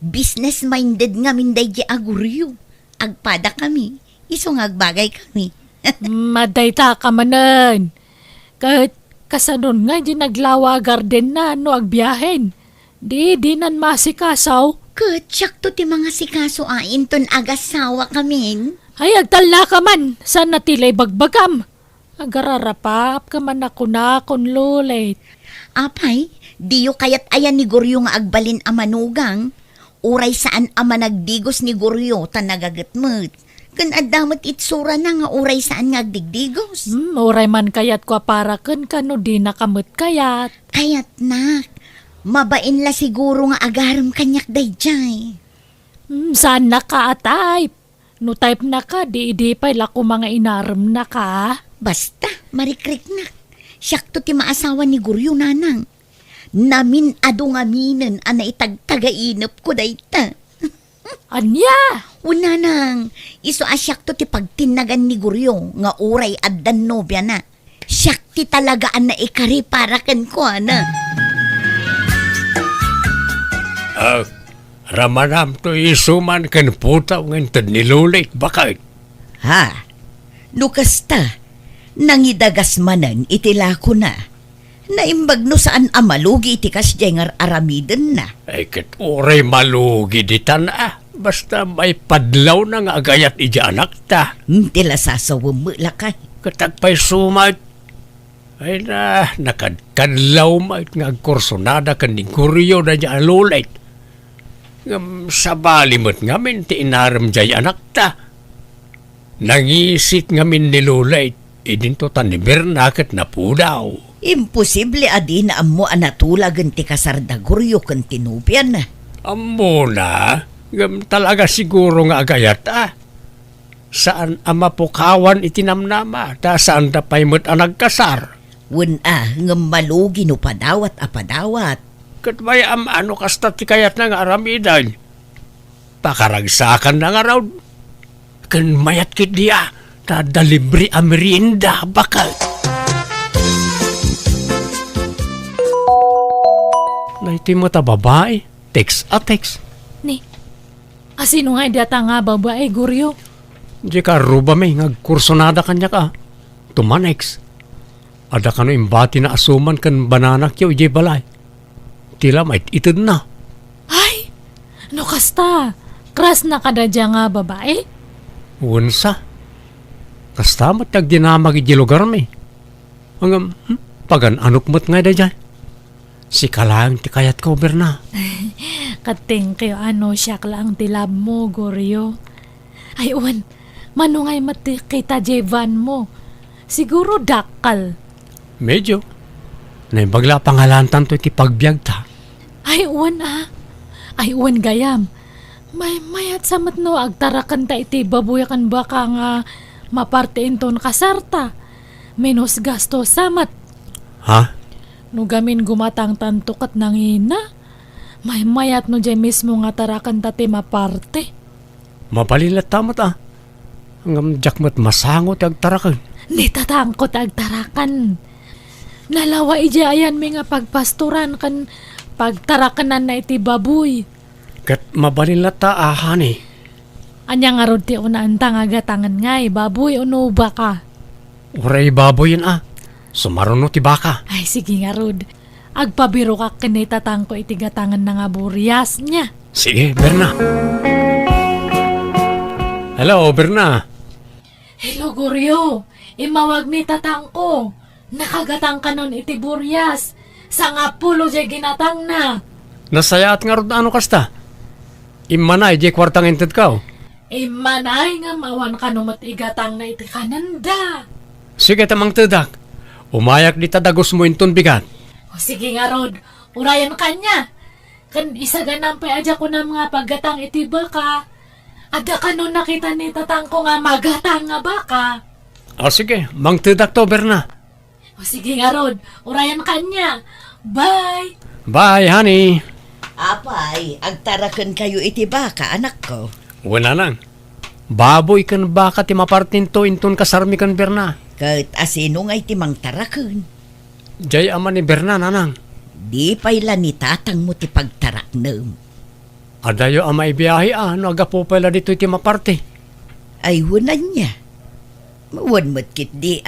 [SPEAKER 2] Business-minded nga minday jay aguryo. Agpada kami. Iso nga agbagay kami.
[SPEAKER 1] Madayta ka manan. Kasanon nga di naglawa garden na no agbiyahen. Di nan masikasaw.
[SPEAKER 2] Kutsak to ti mga sikaso inton agasawa kamin.
[SPEAKER 1] Ay agtal na ka man. Sana tilay bagbagam. Agararapap ka man ako na kon lulay.
[SPEAKER 2] Apay, diyo kayat ayan ni Guryo nga agbalin a manugang. Uray saan ama nagdigos ni Guryo ta nagagatmet. Kan adamot itsura na nga uray saan nga agdigdigos.
[SPEAKER 1] Uray man kayat ko para kan kano di nakamot kayat.
[SPEAKER 2] Kayat nak, mabain la siguro nga agaram kanyak dayjay.
[SPEAKER 1] Saan na ka atay? No type na ka, di pa'y lako mga inaram na ka.
[SPEAKER 2] Basta, marikrik nak. Siyak to ti maasawa ni Guryo nanang. Namin ado nga minen ana itagtagainap ko dayta.
[SPEAKER 1] Anya?
[SPEAKER 2] Una nang, iso asyak to ti pagtinagan ni Guryo nga uray at Danubia na. Siyak ti talagaan na ikari para kan ko ana.
[SPEAKER 3] Ramanam to isuman kan puta ng nilulit bakit?
[SPEAKER 2] Ha? Nukasta, nangidagas manan itilako na. Naimbag no saan amalugi itikas jengar aramiden na.
[SPEAKER 3] Ay kat oray malugi ditan basta may padlaw na nga agayat ija anak ta.
[SPEAKER 2] Tila sasawam mo lakay.
[SPEAKER 3] Katagpay sumat. Ay na, nakadkadlaw mait nga kursonada kan ni Guryo na dya alulit. Sa balimot ngamin ti inaram jay anak ta. Nangisit ngamin nilulit. Idinto tanibir na kat napudaw.
[SPEAKER 2] Imposible adi na amo anatulagan ti kasarda Guryo kan tinupyan na.
[SPEAKER 3] Amo na, talaga siguro nga agayat Saan ama pukawan itinamnama, saan da pa'y mo't nagkasar.
[SPEAKER 2] Nga malugi no padawat apadawat.
[SPEAKER 3] Kat may ano kasta ti kayat na nga aramidan. Pakaragsakan na nga raw. Kan mayat kit diya, dalibri merienda bakal. Naiti mo ta babae, text.
[SPEAKER 1] Ni, asino nga data nga babae, Guryo?
[SPEAKER 3] Di ka ruba may ngagkursonada kanya ka. Tumanex. Ada ka no imbati na asuman kan bananak yaw di balay. Tila may itid na.
[SPEAKER 1] Ay, no kasta, kras na kadadya nga babae?
[SPEAKER 3] Unsa. Kasta matag dinamag iti lugar may. Hanggang pagan anok mo't nga da dyan. Si kalang ti kayat ko berna.
[SPEAKER 1] Kating kayo siya lang tilab mo, Guryo. Ay, uwan, manungay mati kita jevan mo. Siguro dakal.
[SPEAKER 3] Medyo. Naibagla pangalantan to iti pagbiag ta.
[SPEAKER 1] Ay, uwan Ay, uwan gayam. Mayat samat no, agtarakan ta iti babuyakan baka nga mapartiin ton kasarta. Menos gasto samat.
[SPEAKER 3] Ha?
[SPEAKER 1] No gamin gumatang tantukat ng ina. May mayat no dyan mismo nga tarakan tate maparte.
[SPEAKER 3] Mabalilat tamat Ngam jakmat masangot ag tarakan.
[SPEAKER 1] Ni tatangkot agtarakan. Nalawa ija ayan mi nga pagpasturan kan pagtarakanan na iti baboy.
[SPEAKER 3] Kat mabalilat ta ahani.
[SPEAKER 1] Anya nga rod ti unaan tangatangan ngay, baboy uno baka.
[SPEAKER 3] Uray baboy yun Sumaruno ti baka.
[SPEAKER 1] Ay sige nga rod. Agpabiro ka kinitatang ko iti gatangan na nga buryas niya.
[SPEAKER 3] Sige, Berna. Hello, Berna.
[SPEAKER 1] Hello, Goryo. Imawag ni tatang ko. Nakagatang ka nun iti buryas. Sa nga pulo jay ginatang na.
[SPEAKER 3] Nasayaat nga rod ano kasta? Imanay, di kwartang inted ka.
[SPEAKER 1] Imanay nga mawan ka numat igatang na iti kananda.
[SPEAKER 3] Sige, tamang tedak. Umayak di tadagos mo inton bigat.
[SPEAKER 1] O sige nga rod. Urayan ka niya. Kan isa ganang pa adya ko na mga paggatang iti baka. Ada ka nun nakita ni tatang ko nga magatang nga baka.
[SPEAKER 3] O sige, mang tedak to, Berna.
[SPEAKER 1] O sige nga rod. Urayan ka niya. Bye!
[SPEAKER 3] Bye, honey.
[SPEAKER 2] Apay, agtarakan kayo iti baka, anak ko.
[SPEAKER 3] Wala lang. Baboy kan baka ti mapartin to inton kasarmi kan Berna.
[SPEAKER 2] Kat asino nga iti mang tarakan.
[SPEAKER 3] Jay ama ni Berna, nanang.
[SPEAKER 2] Di payla ni tatang mo ti pagtaraknem.
[SPEAKER 3] Adayo ama ibiyahe no agapo pala dito iti maparte.
[SPEAKER 2] Ay hunan niya. Mawan mo't kit di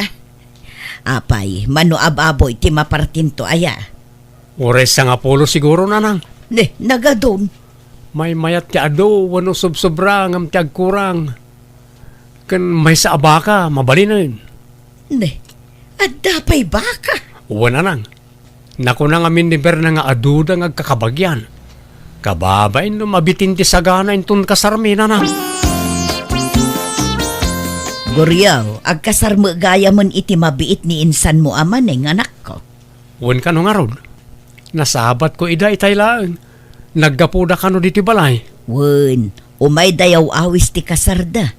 [SPEAKER 2] Apay, mano ababoy ti mapartin to aya.
[SPEAKER 3] Ores sa nga polo siguro, nanang.
[SPEAKER 2] Ne, nagadon.
[SPEAKER 3] May mayat ti ado, wano subsobra ngam ti agkurang. Kan may sa abaka, mabalinan.
[SPEAKER 2] Ne, adda pa'y baka.
[SPEAKER 3] Wala nang. Naku na nga min ni Berna nga aduda nga kakabagyan. Kababay no mabitin ti sagana inton kasarmi, nanang.
[SPEAKER 2] Goryaw, agkasar mo gaya mon iti mabiit ni insan mo aman anak ko.
[SPEAKER 3] Wan ka no nga ron. Nasabat ko ida itay lang. Naggapuda ka no diti balay.
[SPEAKER 2] Wen, umay dayaw awis ti kasarda.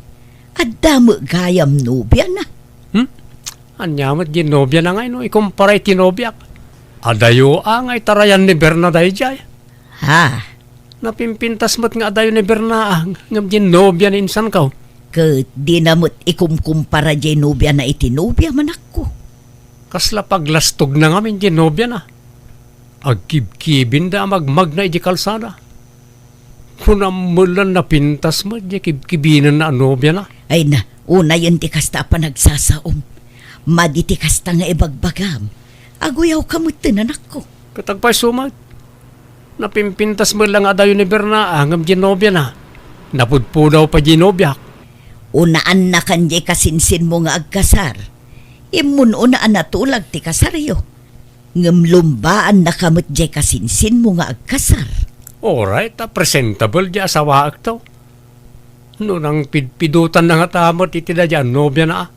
[SPEAKER 2] Adda mo gayam nubya na.
[SPEAKER 3] Anyamat ginobya na nga no, ikumparay tinobyak. Adayo ay tarayan ni Berna day jay.
[SPEAKER 2] Ha,
[SPEAKER 3] Napimpintas mo't nga adayo ni Berna ngam ginobya ni insan ka.
[SPEAKER 2] kat di namot ikumkumpara jay nubya na iti nubya manak ko.
[SPEAKER 3] Kasla paglastog na nga min ginobya na. Agkibkibin da magmag na iji kalsada. Kunamulan na pintas mo, di kibkibinan na nobya na.
[SPEAKER 2] Ay na, una yun ti kasta pa nagsasaom. Madi ti kasta nga ibagbagam. Aguyaw kamutin anak ko.
[SPEAKER 3] Katagpay sumat. Napimpintas mo lang adayo ni Berna ngam ginobya na. Napudpudaw pa ginobyak.
[SPEAKER 2] Unaan na kanjay kasinsin mo nga agkasar. Imun unaan na tulag ti kasaryo. Ngam lumbaan na kamot jay kasinsin mo nga agkasar.
[SPEAKER 3] Alright, presentable di asawa to. No nang pidutan na nga tamot iti da dyan nobya na.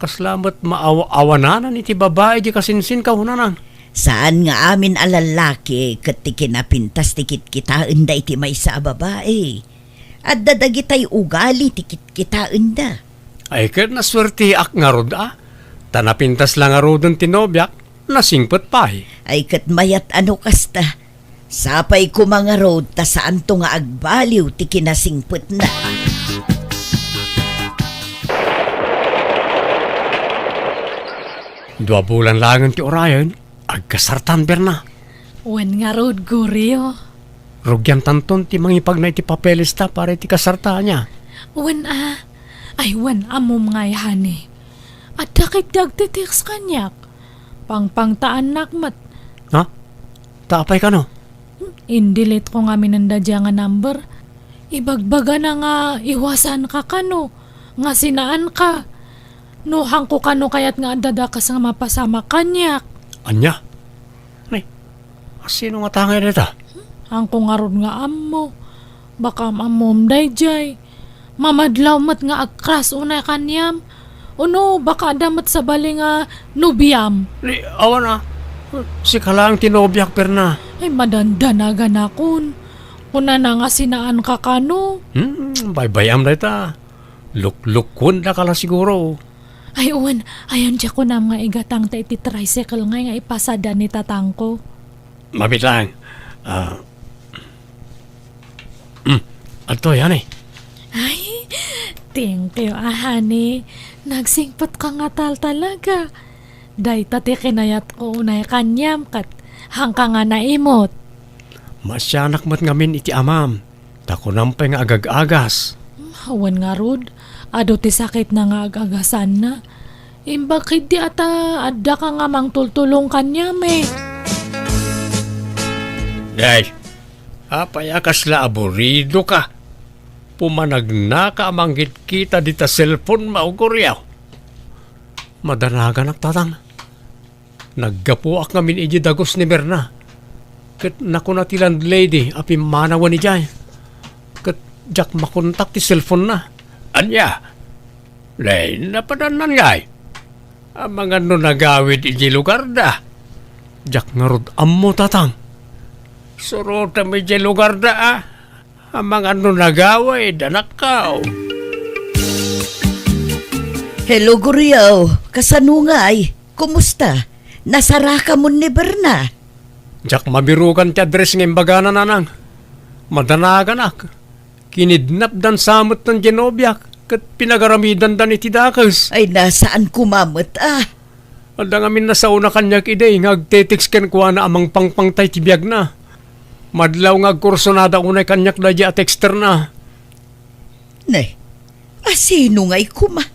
[SPEAKER 3] Kaslamat maawa-awananan iti babae di kasinsin ka hunanang.
[SPEAKER 2] Saan nga amin alalaki kat ti kinapintas tikit kitaan da iti may sa babae. At dadagitay ugali tikit kitaan da.
[SPEAKER 3] Ay kat naswerte ak nga rod Tanapintas lang nga rodon tinobyak, nasingpot pa
[SPEAKER 2] Ay kat mayat ano kasta. Sapay ko mga road ta saan to nga agbaliw ti kinasingput na.
[SPEAKER 3] Dua bulan langan ti orayan, agkasartan Berna.
[SPEAKER 1] Wen nga rod, Goryo.
[SPEAKER 3] Rugyan tanton ti mangipag na iti papeles ta para iti kasarta niya.
[SPEAKER 1] Wen ay wen amom nga yani. At dakit dagtitiks kanyak. Pangpangtaan nakmat.
[SPEAKER 3] Ha? Taapay ka no?
[SPEAKER 1] Indilit ko nga minandadya nga number. Ibagbaga na nga iwasan ka kano. Nga sinaan ka. Nuhang ko kano kayat nga dadakas nga mapasama kanyak.
[SPEAKER 3] Anya? Nay, sino nga tangay nito?
[SPEAKER 1] Ang kung aron nga ammo. Baka amom dayjay. Mamadlaw mat nga agkras unay kanyam. Uno, baka damat sa bali nga nubiyam.
[SPEAKER 3] Ni, awan si kalang tinobyak Berna.
[SPEAKER 1] Ay madandanagan akon. Kuna na nga sinaan ka kano.
[SPEAKER 3] Baybayam na ita. Luk-lukun na kala siguro.
[SPEAKER 1] Ay, uwan, ayan dyan ko na mga igatang ta iti tricycle nga ipasada ni tatang ko.
[SPEAKER 3] Mabit lang. Ato yan eh.
[SPEAKER 1] Ay, thank you, honey. Nagsingpot ka nga talaga. Day tati kinayat ko unay kanyam kat hangka nga naimot.
[SPEAKER 3] Masyanak mat ngamin iti amam. Tako nampay nga agag-agas.
[SPEAKER 1] Hawan nga rod, ado ti sakit na nga agagasan na. Bakit di ata adda ka nga mang tultulong kanyam eh.
[SPEAKER 3] Day, apayakas la aburido ka. Pumanagna ka amanggit kita dita cellphone mauguryaw. Madanagan ang tatang. Naggapuak ngamin iji dagos ni Berna. Kat naku na ti landlady api manawan ni Jay. Kat jak makontak ti cellphone na. Anya? Lay, napadanan ngay. Ang mga no nagawid iji lugar da. Jak ngarod ammo tatang. Surot na may iji lugar da ah. Ang mga no nagawid anak kao.
[SPEAKER 2] Hello, Guryaw. Kasanungay. Kumusta? Nasara ka mo ni Berna.
[SPEAKER 3] Jak mabirukan ti address ng imbagana nanang. Madanagan ak. Kinidnap dan samot ng Genobiak. Kat pinagaramidan dan iti dakas.
[SPEAKER 2] Ay, nasaan kumamot
[SPEAKER 3] Adang amin na sa una kanyak ide. Ngagtetix ken kuha na amang pangpangtay ti biyag na. Madlaw ngagkursonada unay kanyak da di at texter na.
[SPEAKER 2] Nay, asino nga'y kuma?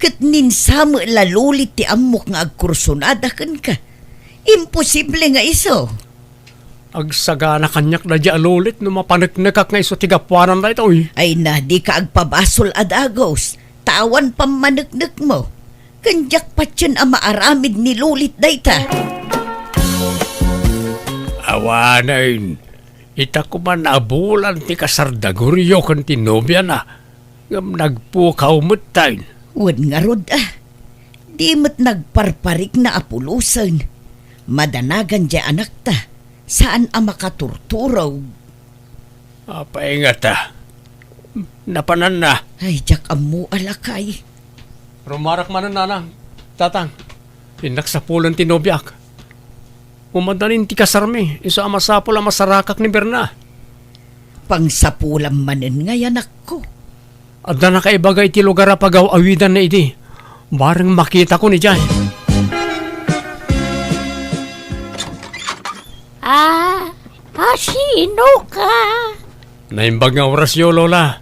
[SPEAKER 2] Kat ninsamo lalulit ti amok nga agkursonada kan ka. Imposible nga iso.
[SPEAKER 3] Agsagana kanyak da di alulit no mapanagnagak nga iso tigapuanan da ito eh.
[SPEAKER 2] Ay na, di ka agpabasol adagos. Tawan pamanagnak mo. Kanyak pa tyan ang maaramid ni lulit dayta.
[SPEAKER 3] Awanayin. Ita ko man abulan ti kasardaguryo kan ti nobya na. Ngam nagpukaw mo't tayo.
[SPEAKER 2] Wad nga rod Di mo't nagparparik na apulusan. Madanagan di anak ta. Saan ang makaturturaw?
[SPEAKER 3] Paingat ah. Napanan na.
[SPEAKER 2] Ay, jak amu alakay.
[SPEAKER 3] Rumarak man na nanang. Tatang. Pinaksapulan ti nobyak. Umadanin ti kasarmi. Iso amasapol ang masarakak ni Berna.
[SPEAKER 2] Pangsapulam manen nga yanak ko.
[SPEAKER 3] Adda na kaibagay ti lugar pagaw awidan na iti. Barang makita ko ni Jay.
[SPEAKER 1] Sino ka?
[SPEAKER 3] Naimbag nga orasyo, Lola.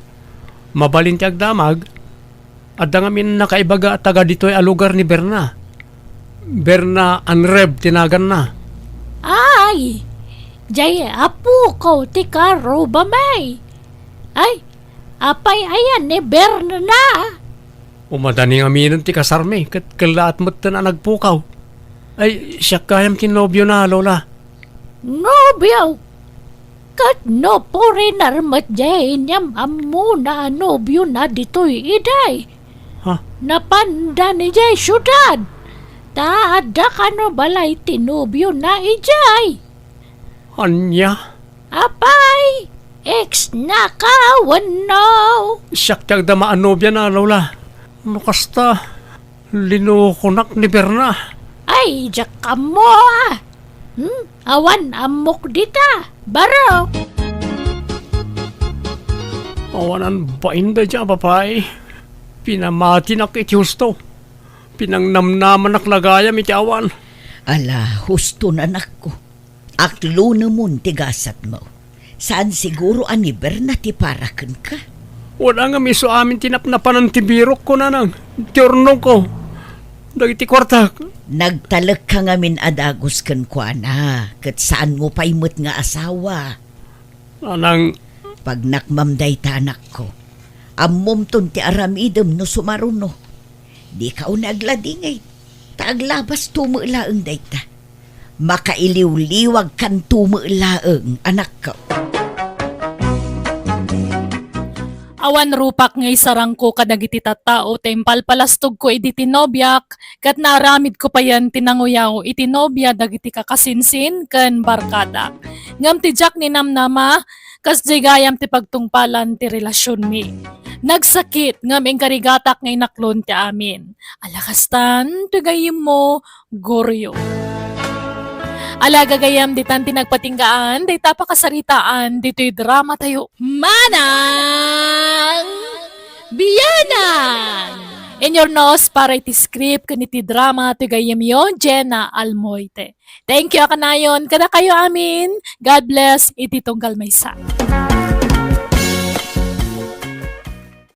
[SPEAKER 3] Mabalin ti agdamag. Adda nga min nakaibaga at taga dito'y alugar ni Berna. Berna Anreb tinagan na.
[SPEAKER 1] Ay, jay apo ko ti karo ba may? Ay, apay ayan ni Berna.
[SPEAKER 3] Umadani nga minon ti kasarmi. Kat kalaat mo't na nagpukaw. Ay, siya kayam kinobyo na, Lola.
[SPEAKER 1] Nobyo. Kat no po rin armat jay niyam amu na nobyo na dito'y iday.
[SPEAKER 3] Ha?
[SPEAKER 1] Napanda ni jay syudad. Taada ka no balay tinobyo na ijay.
[SPEAKER 3] Anya?
[SPEAKER 1] Apay, ex na kawan no.
[SPEAKER 3] Siya ti agdamaan nobya na, Lola. Ano kasta? Linukunak ni Berna.
[SPEAKER 1] Ay, jak ka mo ah. Awan amok dita. Baro.
[SPEAKER 3] Awanan ba inda dyan, papay? Pinamati na iti husto. Pinangnamnaman nak lagayam iti awan.
[SPEAKER 2] Ala, husto na ko. Aklo na mun tigasat mo. Saan siguro ani Berna ti parakan ka?
[SPEAKER 3] Wala nga miso amin tinapnapan ng tibirok ko nanang. Tiyornong ko. Dagiti kwarta.
[SPEAKER 2] Nagtalag ka nga min adagos kan kwa na. Kat saan mo paimot nga asawa?
[SPEAKER 3] Nanang,
[SPEAKER 2] Pag nakmamday ta anak ko. Ammom ton ti aramidem no sumaruno. Di ka unagladingay. Taglabas tumulaang dayta. Makailiw-liwag kan tumulaang anak ko.
[SPEAKER 1] Awan rupak ngay sarang ko kadagiti tattao tempal palastog ko iti tinobyak kat naaramid ko pa yan tinanguyaw iti nobya dagiti kakasinsin ken barkada. Ngam ti Jack ni namnama Kas di gayam ti pagtungpalan ti relasyon mi. Nagsakit nga may karigatak ngay naklon ti amin. Alakastan, ti gayim mo, goryo. Alaga gayam di tan tinagpatinggaan, di tapakasaritaan, dito'y drama tayo. Manang! Biyanan! In your nose, para iti script kaniti drama ti gayam yon, Jenna Almoite. Thank you kanayon, kada kayo amin. God bless, iti tunggal maysa.